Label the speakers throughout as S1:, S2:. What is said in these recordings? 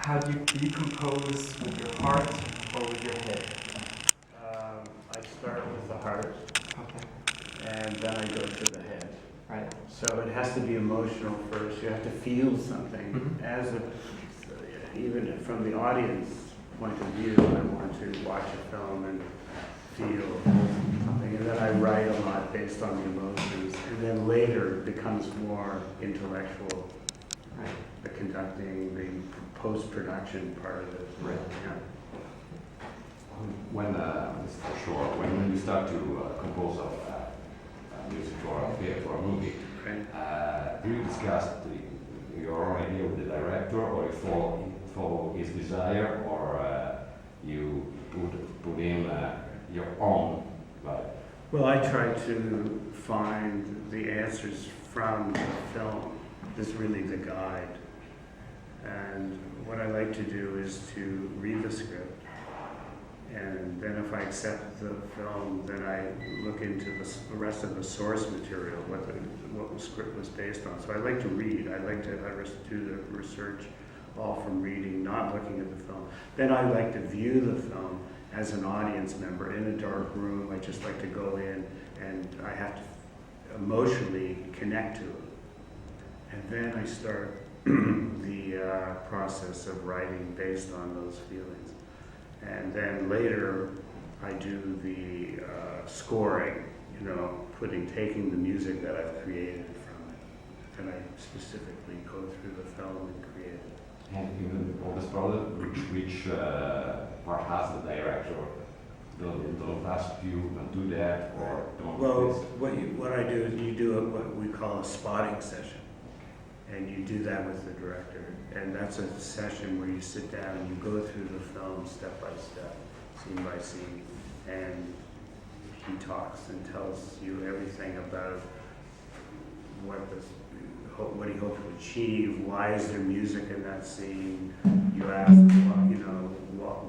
S1: How do you compose with your heart or with your head?
S2: I start with the heart,
S1: Okay.
S2: and then I go to the head.
S1: Right.
S2: So it has to be emotional first. You have to feel something.
S1: Mhm.
S2: Even from the audience point of view, I want to watch a film and feel something. And then I write a lot based on the emotions. And then later it becomes more intellectual,
S1: Right.
S2: the conducting, the post-production part of it.
S1: Right.
S2: Yeah.
S3: When it's for sure, when you start to compose music for a movie,
S2: Right.
S3: do you discuss your own idea with the director, or you follow his desire, or you put in your own vibe?
S2: Well, I try to find the answers from the film. This is really the guide. And what I like to do is to read the script. And then if I accept the film, then I look into the rest of the source material, what the script was based on. So I like to read. I like to do the research all from reading, not looking at the film. Then I like to view the film as an audience member in a dark room. I just like to go in and I have to emotionally connect to it. And then I start the process of writing based on those feelings. And then later, I do the scoring, taking the music that I've created from it. And I specifically go through the film and create it.
S3: And even all this product, which part has the director? Don't ask you don't do that, or don't
S2: Well,
S3: do this?
S2: what I do is you do what we call a spotting session. And you do that with the director. And that's a session where you sit down and you go through the film step by step, scene by scene. And he talks and tells you everything about what he hoped to achieve, why is there music in that scene. You ask,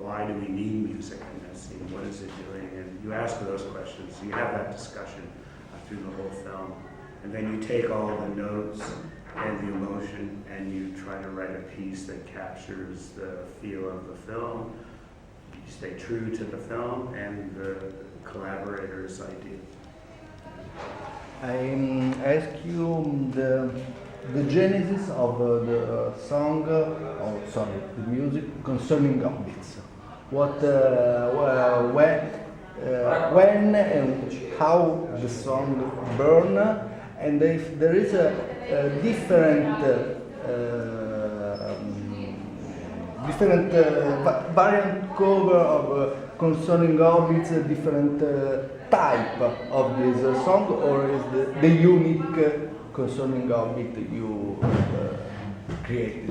S2: why do we need music in that scene? What is it doing? And you ask those questions. So you have that discussion through the whole film. And then you take all the notes and the emotion, and you try to write a piece that captures the feel of the film. You stay true to the film and the collaborator's idea.
S4: I ask you the genesis of the song, the music concerning Hobbits. When and how the song burn, and if there is a different variant cover of concerning Hobbits, a different type of this song, or is the unique concerning Hobbit you created?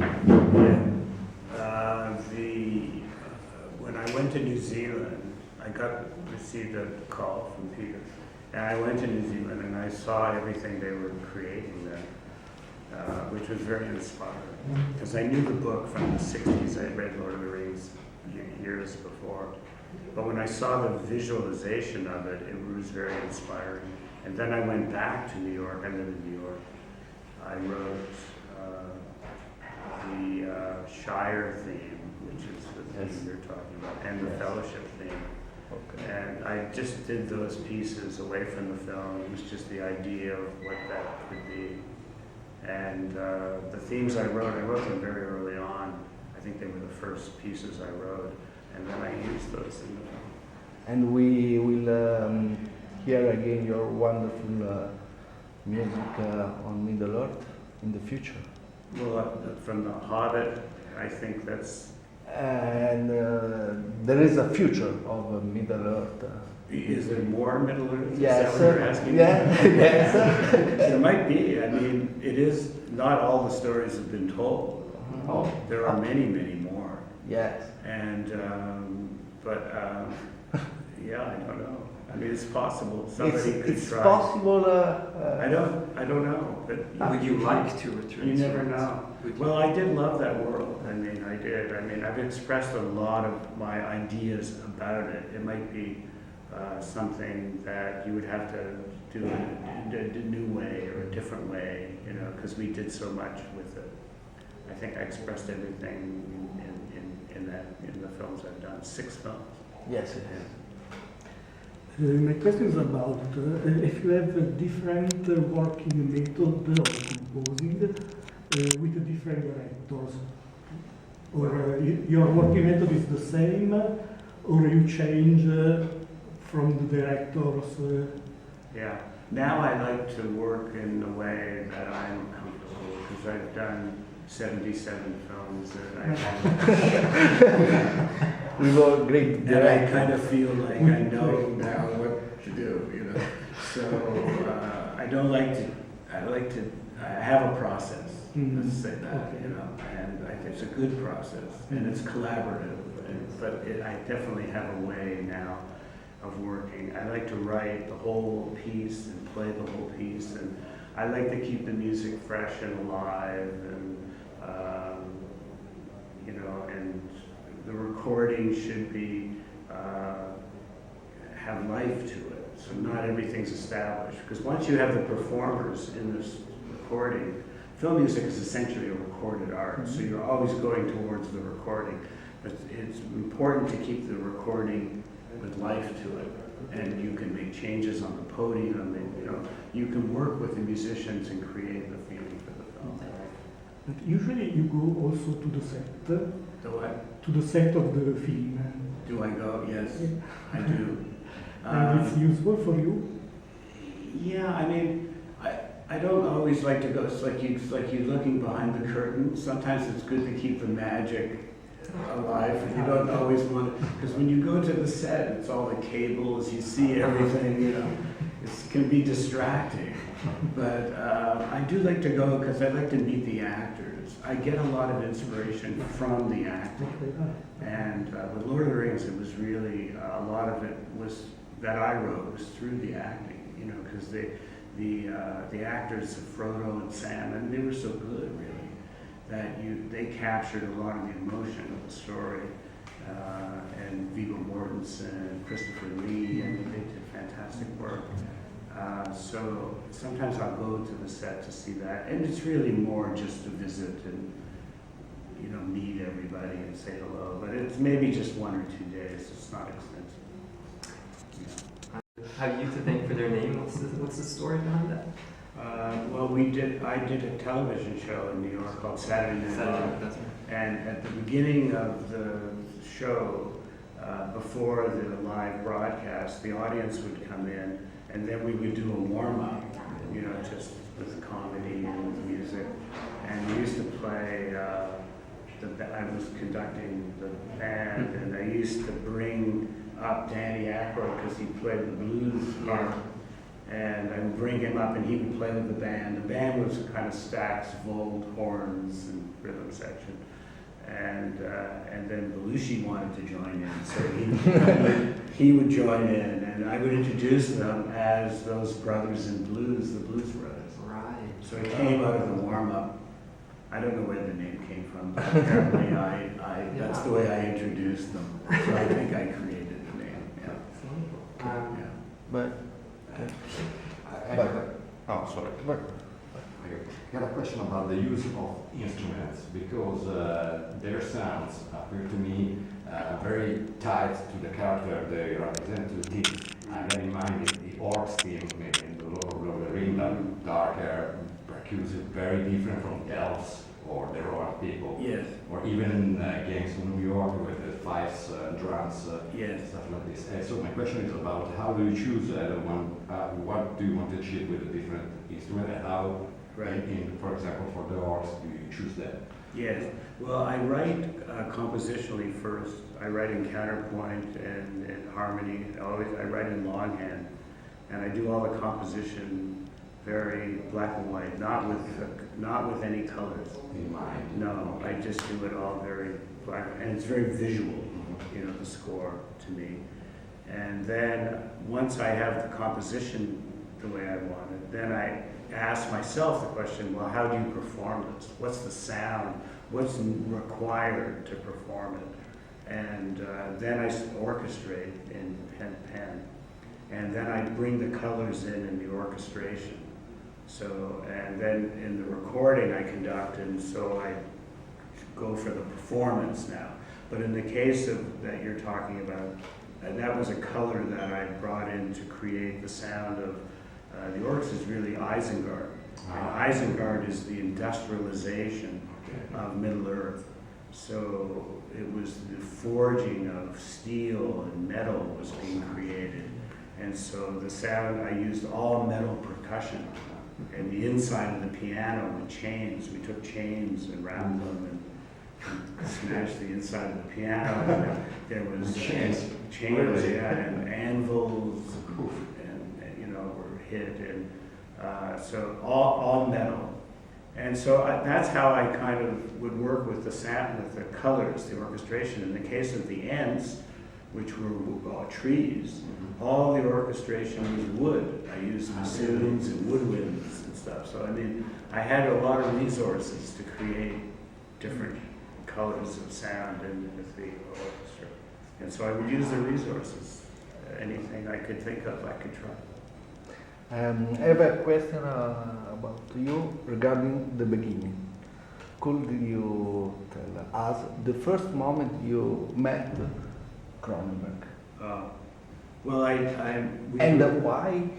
S2: When I went to New Zealand, I received a call from Peter. And I went to New Zealand and I saw everything they were creating there, which was very inspiring. Because I knew the book from the 60s. I had read Lord of the Rings years before. But when I saw the visualization of it, it was very inspiring. And then I went back to New York. I live in New York. I wrote the Shire theme, which is the theme you're talking about, and the Fellowship theme.
S4: Okay.
S2: And I just did those pieces away from the film. It was just the idea of what that could be. And the themes I wrote them very early on. I think they were the first pieces I wrote, and then I used those in the film.
S4: And we will hear again your wonderful music on Middle-earth in the future.
S2: Well, from The Hobbit, I think that's...
S4: And there is a future of Middle-earth.
S2: Is there more Middle-earth?
S4: Yes.
S2: Is that what you're asking?
S4: Yeah. Yes.
S2: There might be. I mean, it is, not all the stories have been told.
S4: Oh.
S2: There are many, many more.
S4: Yes.
S2: And, yeah, I don't know. I mean, it's possible. Somebody could
S4: it's
S2: try.
S4: possible.
S2: I don't know. But
S1: Would you like to return?
S2: you never
S1: to it?
S2: know.
S1: Would you?
S2: Well, I did love that world. I mean, I did. I mean, I've expressed a lot of my ideas about it. It might be something that you would have to do in a new way or a different way, because we did so much with it. I think I expressed everything in in the films I've done. 6 films.
S4: Yes, it is.
S5: My question is about if you have a different working method of composing with the different directors, or your working method is the same, or you change from the directors?
S2: Yeah. Now I like to work in the way that I'm comfortable because I've done 77 films and
S4: We were great
S2: and I
S4: directors.
S2: kind of feel like I know now what to do, you know. So I don't like to. I like to have a process. Let's say that, you know, and it's a good process and it's collaborative. But I definitely have a way now of working. I like to write the whole piece and play the whole piece, and I like to keep the music fresh and alive, and you know, and the recording should be have life to it. So not everything's established, because once you have the performers in this recording, film music is essentially a recorded art. So you're always going towards the recording. But it's important to keep the recording with life to it, and you can make changes on the podium, and you know, you can work with the musicians and create the feeling for the film.
S5: But usually you go also to the set,
S2: Do I?
S5: to the set of the film.
S2: Do I go? Yes, I do.
S5: And it's useful for you?
S2: Yeah, I mean, I don't always like to go. It's like you're looking behind the curtain. Sometimes it's good to keep the magic alive. You don't always want to, because when you go to the set, it's all the cables. You see everything. You know, it can be distracting. But I do like to go because I like to meet the actors. I get a lot of inspiration from the acting. And with Lord of the Rings, it was really a lot of it was that I wrote was through the acting. You know, because the actors, Frodo and Sam, and they were so good, really, that they captured a lot of the emotion of the story. And Viggo Mortensen, Christopher Lee, and they did fantastic work. So sometimes I'll go to the set to see that, and it's really more just to visit and, you know, meet everybody and say hello. But it's maybe just 1 or 2 days. It's not extensive.
S6: Have you to thank for their name? What's the story behind that?
S2: Well, I did a television show in New York called Saturday Night Live.
S6: That's right.
S2: And at the beginning of the show, before the live broadcast, the audience would come in, and then we would do a warm-up, you know, just with comedy and with music. And we used to play, I was conducting the band, and I used to bring up Danny Aykroyd because he played the blues part. And I would bring him up and he would play with the band. The band was kind of sax, volt, horns, and rhythm section. And then Belushi wanted to join in, so he would join in, and I would introduce them as those brothers in blues, the Blues Brothers.
S6: Right.
S2: So it came out of the warm-up. I don't know where the name came from, but apparently that's the way I introduced them. So I think I created the name. Yeah. Yeah.
S4: But, oh, sorry.
S3: I got a question about the use of instruments, because their sounds appear to me very tied to the character they represent to this. I got in mind the orcs theme in the Lord of the Rings, darker, percussive, very different from elves or the Roman people.
S2: Yes.
S3: Or even in gangs in New York with the fifes, drums,
S2: Yes.
S3: stuff like this. So my question is about how do you choose what do you want to achieve with a different instrument, and how,
S2: Right.
S3: for example, for the orcs, do you choose that?
S2: Yes. Well, I write compositionally first. I write in counterpoint and in harmony. I write in longhand, and I do all the composition very black and white, not with any colors.
S3: In mind?
S2: No, I just do it all very black, and it's very visual. You know, the score to me. And then once I have the composition the way I want it, then I ask myself the question, well, how do you perform this? What's the sound? What's required to perform it? And then I orchestrate in pen. And then I bring the colors in the orchestration. So, and then in the recording I conduct, and so I go for the performance now. But in the case of that you're talking about, that was a color that I brought in to create the sound of the orchestra is really Isengard. And Isengard is the industrialization of Middle Earth. So it was the forging of steel and metal was being created. And so the sound, I used all metal percussion. And the inside of the piano with chains, we took chains and wound them and smashed the inside of the piano. And there was
S3: Chains,
S2: really? Yeah, and anvils, and you know, were hit, and so all metal. And so that's how I kind of would work with the sound, with the colors, the orchestration. In the case of the Ents, which were trees, all the orchestration was wood. I used bassoons and woodwinds and stuff. So I mean, I had a lot of resources to create different colors of sound with the orchestra. And so I would use the resources. Anything I could think of, I could try.
S4: I have a question about you regarding the beginning. Could you tell us the first moment you met Cronenberg?
S2: Well,
S4: And why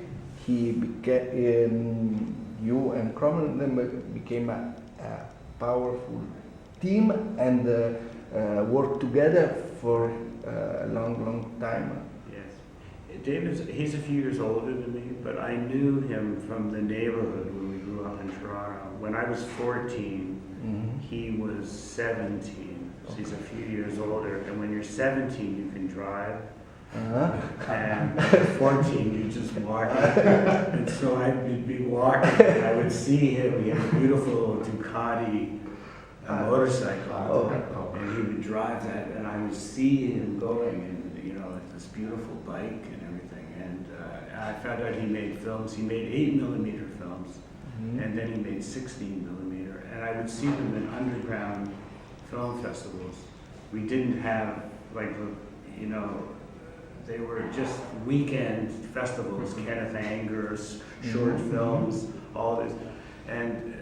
S4: he became, you and Cronenberg became a powerful team and worked together for a long time?
S2: He's a few years older than me, but I knew him from the neighborhood when we grew up in Toronto. When I was 14, he was 17, so he's a few years older. And when you're 17, you can drive, and at 14, you just walk. And so I'd be walking, and I would see him. He had a beautiful Ducati motorcycle, and he would drive that, and I would see him going, and you know, like this beautiful bike and everything. And I found out he made films. He made 8mm films, and then he made 16mm. And I would see them in underground film festivals. We didn't have you know, they were just weekend festivals. Kenneth Anger's short films, all this. And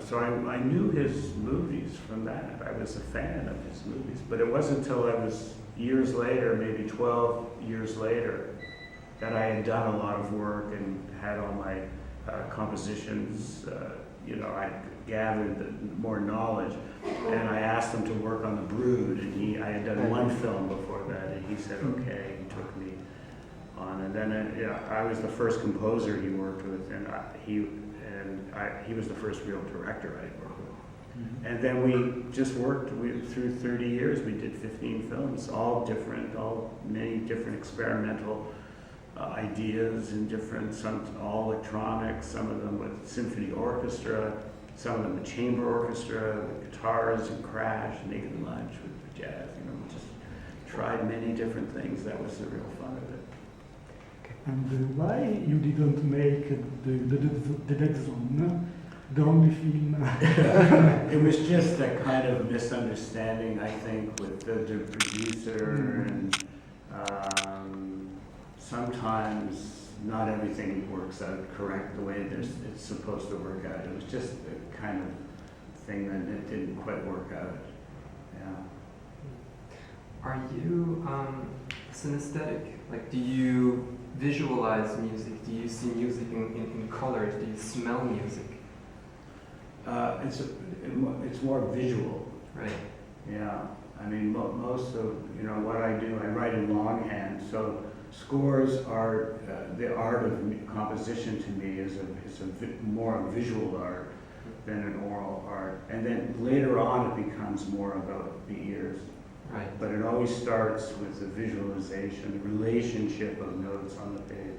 S2: so I knew his movies from that. I was a fan of his movies. But it wasn't until I was years later, maybe 12 years later, that I had done a lot of work and had all my compositions. You know, I gathered more knowledge. And I asked him to work on The Brood. And I had done one film before that. And he said, okay, he took me on. And then I was the first composer he worked with. And he was the first real director I worked with. And then we just worked through 30 years. We did 15 films, all many different experimental ideas and all electronic, some of them with symphony orchestra, some of them with chamber orchestra, with guitars and Crash, Naked Lunch with jazz. You know, we just tried many different things. That was the real fun of it.
S5: And why you didn't make the Dead Zone, the only film?
S2: It was just a kind of misunderstanding, I think, with the producer, and sometimes not everything works out correct the way it's supposed to work out. It was just a kind of thing that it didn't quite work out. Yeah.
S6: Are you synesthetic? Like, do you visualize music? Do you see music in colors? Do you smell music?
S2: It's more visual.
S6: Right.
S2: Yeah. I mean, most of what I do, I write in longhand. So scores are the art of composition to me is more a visual art than an oral art. And then later on, it becomes more about the ears.
S6: Right.
S2: But it always starts with the visualization, the relationship of notes on the page.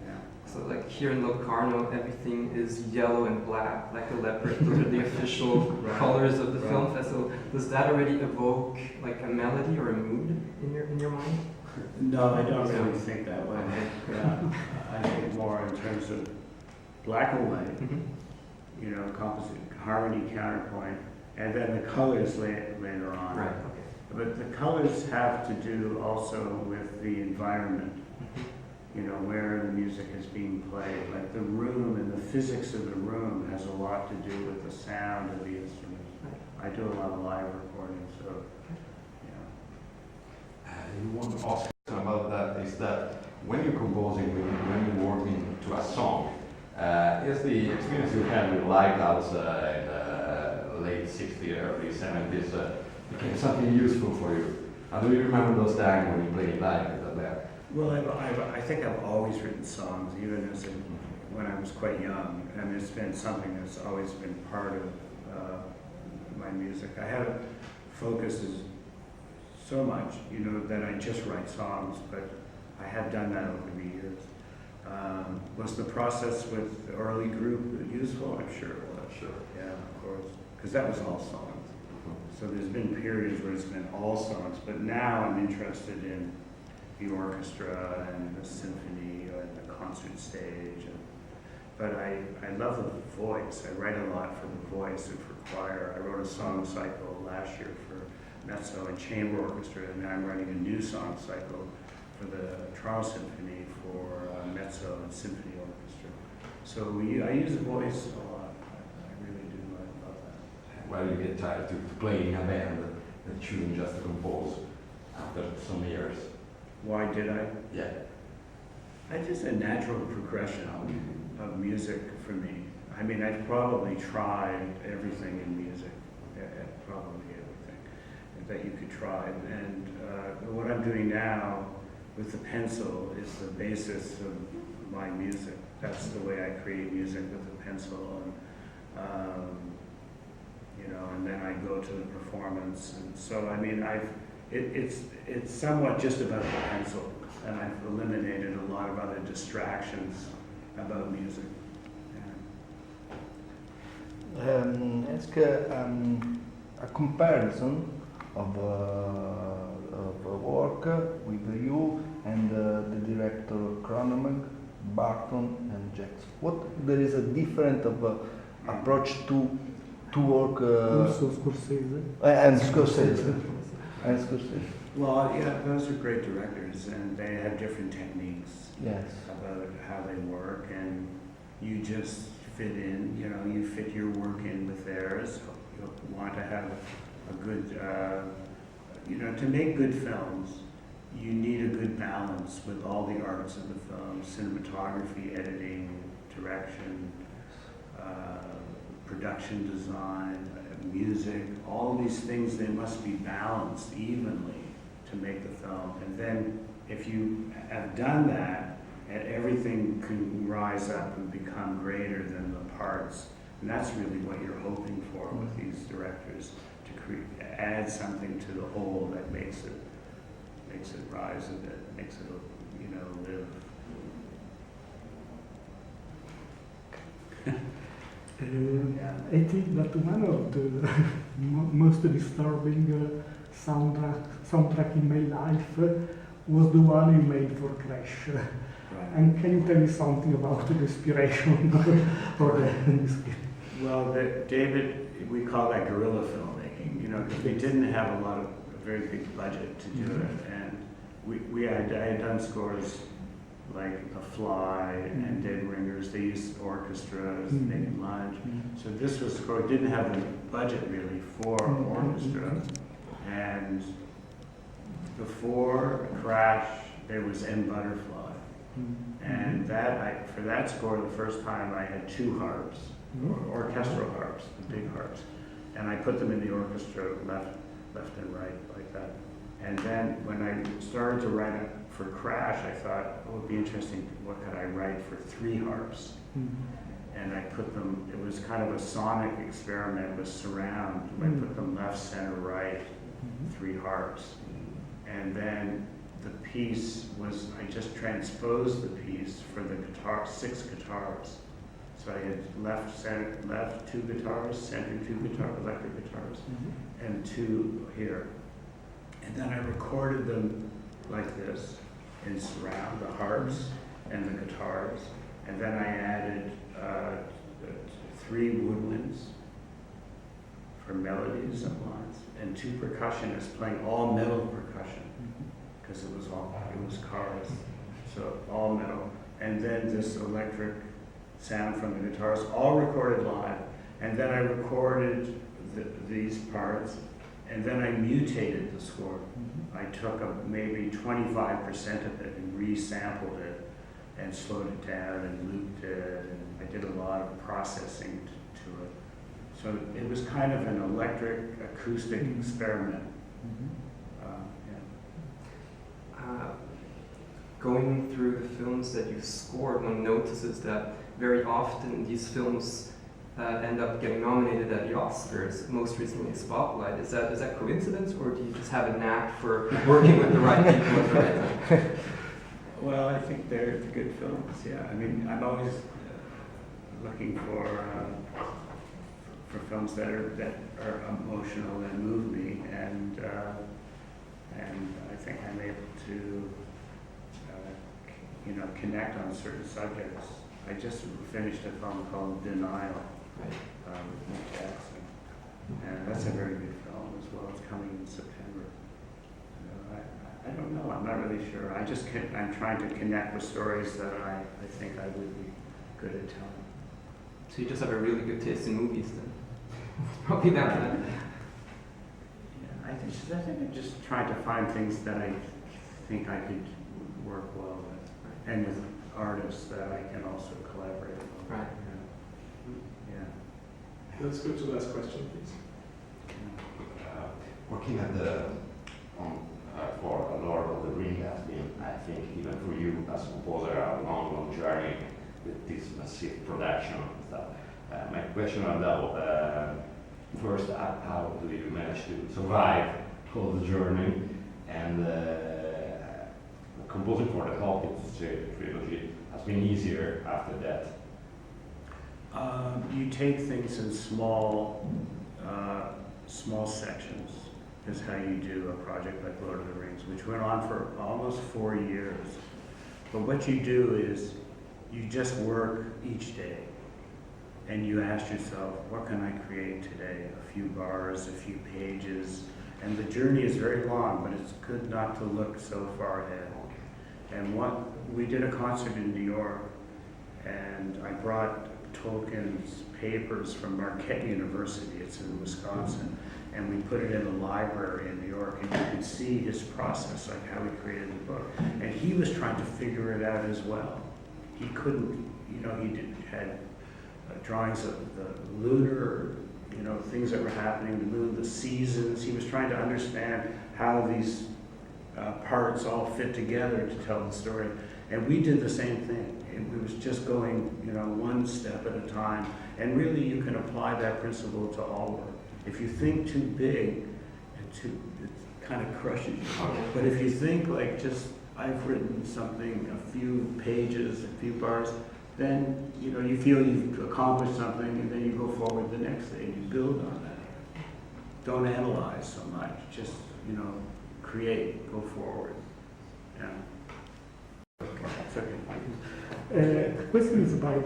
S2: Yeah.
S6: So like here in Locarno, everything is yellow and black, like a leopard. Those are the official colors of the film festival. Does that already evoke like a melody or a mood in your mind?
S2: No, I don't really think that way. Yeah. I think more in terms of black and white, composite, harmony, counterpoint, and then the colors later on.
S6: Right. Okay.
S2: But the colors have to do also with the environment, where the music is being played. Like the room and the physics of the room has a lot to do with the sound of the instruments. I do a lot of live recording, so yeah.
S3: ask about that is that when you're composing, when you're working to a song, is the experience you had with Lighthouse in the late 60s, early 70s became something useful for you? And do you remember those times when you played live with that?
S2: Well, I think I've always written songs, even when I was quite young, and it's been something that's always been part of my music. I haven't focused so much, that I just write songs, but I have done that over the years. Was the process with the early group useful? I'm sure it was.
S3: Sure.
S2: Yeah, of course, because that was all songs. So there's been periods where it's been all songs, but now I'm interested in the orchestra and the symphony and the concert stage. But I love the voice. I write a lot for the voice and for choir. I wrote a song cycle last year for mezzo and chamber orchestra, and now I'm writing a new song cycle for the Toronto Symphony for mezzo and symphony orchestra. So I use the voice a lot. I really do. I love that.
S3: Well, you get tired to play in a band and choosing just to compose after some years.
S2: Why did I?
S3: Yeah.
S2: It's just a natural progression of music for me. I mean, I've probably tried everything in music, probably everything that you could try. And what I'm doing now with the pencil is the basis of my music. That's the way I create music, with the pencil, and then I go to the performance. And so, I mean, it's somewhat just about the pencil, and I've eliminated a lot of other distractions about music.
S4: Ask a comparison of work with you and the director Cronenberg, Barton, and Jackson. What there is a different approach to work.
S5: Also Scorsese.
S4: And Scorsese. And Scorsese.
S2: Well, yeah, those are great directors, and they have different techniques.
S4: Yes.
S2: About how they work, and you just fit in. You fit your work in with theirs. You want to have a good, to make good films, you need a good balance with all the arts of the film: cinematography, editing, direction, production design, music. All these things, they must be balanced evenly to make the film. And then if you have done that, everything can rise up and become greater than the parts. And that's really what you're hoping for with these directors, to add something to the whole that makes it rise a bit, makes it, live.
S5: I think that one of the most disturbing soundtrack in my life was the one you made for Crash.
S2: Right.
S5: And can you tell me something about the inspiration for this?
S2: Well, David, we call that guerrilla filmmaking, because we didn't have a very big budget to do it. And I had done scores like The Fly and Dead Ringers. They used orchestras, Naked Lunch. So this was scored, didn't have the budget really for orchestra. And before Crash, there was M. Butterfly. And for that score, the first time I had two harps, orchestral harps, the big harps. And I put them in the orchestra left and right like that. And then when I started to write it for Crash, I thought, it would be interesting, what could I write for three harps? And I put them, it was kind of a sonic experiment with surround. I put them left, center, right, three harps. And then the piece was, I just transposed the piece for the guitar, 6 guitars. So I had left 2 guitars, center 2 guitars, electric guitars, and 2 here. And then I recorded them like this in surround, the harps and the guitars. And then I added 3 woodwinds for melodies and lines, and 2 percussionists playing all metal percussion, because it was cars, so all metal. And then this electric sound from the guitars, all recorded live. And then I recorded these parts and then I mutated the score. I took maybe 25% of it and resampled it and slowed it down and looped it, and I did a lot of processing to it. So it was kind of an electric acoustic experiment.
S6: Going through the films that you've scored, one notices that very often these films end up getting nominated at the Oscars, most recently Spotlight. Is that coincidence, or do you just have a knack for working with the right people at the right time?
S2: Well, I think they're good films, yeah. I mean, I'm always looking for films that are emotional and move me, and I think I'm able to connect on certain subjects. I just finished a film called Denial with Nick Jackson, and that's a very good film as well. It's coming in September. I don't know. I'm not really sure. I'm trying to connect with stories that I think I would be good at telling.
S6: So you just have a really good taste in movies, then? It's probably that.
S2: Yeah, I think I'm just trying to find things that I think I could work well with, and with artists that I can also collaborate with.
S6: Right.
S2: Yeah.
S7: Let's go to the last question, please.
S3: Working at for Lord of the Rings has been, I think, even for you as a composer, a long journey with this massive production and stuff. My question on that, first, how do you manage to survive all the journey, and composing for the Hobbit trilogy has been easier after that?
S2: You take things in small sections, is how you do a project like Lord of the Rings, which went on for almost 4 years. But what you do is you just work each day, and you ask yourself, what can I create today? A few bars, a few pages, and the journey is very long, but it's good not to look so far ahead. And we did a concert in New York, and I brought Tolkien's papers from Marquette University, it's in Wisconsin, and we put it in the library in New York, and you could see his process, like how he created the book. And he was trying to figure it out as well. He couldn't, he had drawings of the lunar, things that were happening, the moon, the seasons. He was trying to understand how these parts all fit together to tell the story. And we did the same thing. It was just going, one step at a time. And really, you can apply that principle to all work. If you think too big, it kind of crushes you. But if you think like I've written something, a few pages, a few bars, then you feel you've accomplished something, and then you go forward the next day and you build on that. Don't analyze so much. Just create, go forward. Yeah. It's okay.
S5: The question is about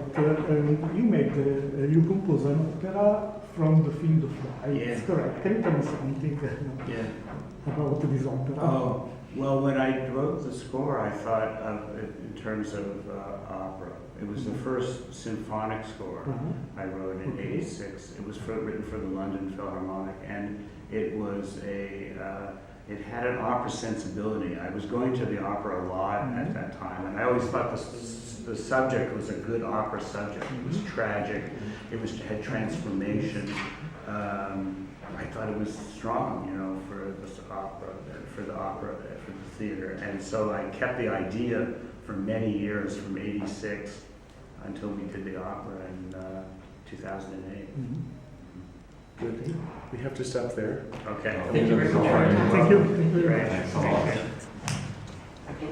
S5: you compose an opera from the field of light.
S2: Yeah.
S5: It's correct. Can you tell me something
S2: Yeah.
S5: about this opera?
S2: Oh, well, when I wrote the score, I thought of it in terms of opera. It was the first symphonic score I wrote in '86. It was written for the London Philharmonic, and it was it had an opera sensibility. I was going to the opera a lot at that time, and I always thought the subject was a good opera subject. It was tragic. It had transformation. I thought it was strong, for this opera, for the theater. And so I kept the idea for many years, from '86 until we did the opera in 2008.
S7: Good. We have to stop there.
S2: Okay.
S6: Thank you very much.
S5: Thank you.
S2: Great. Thank you.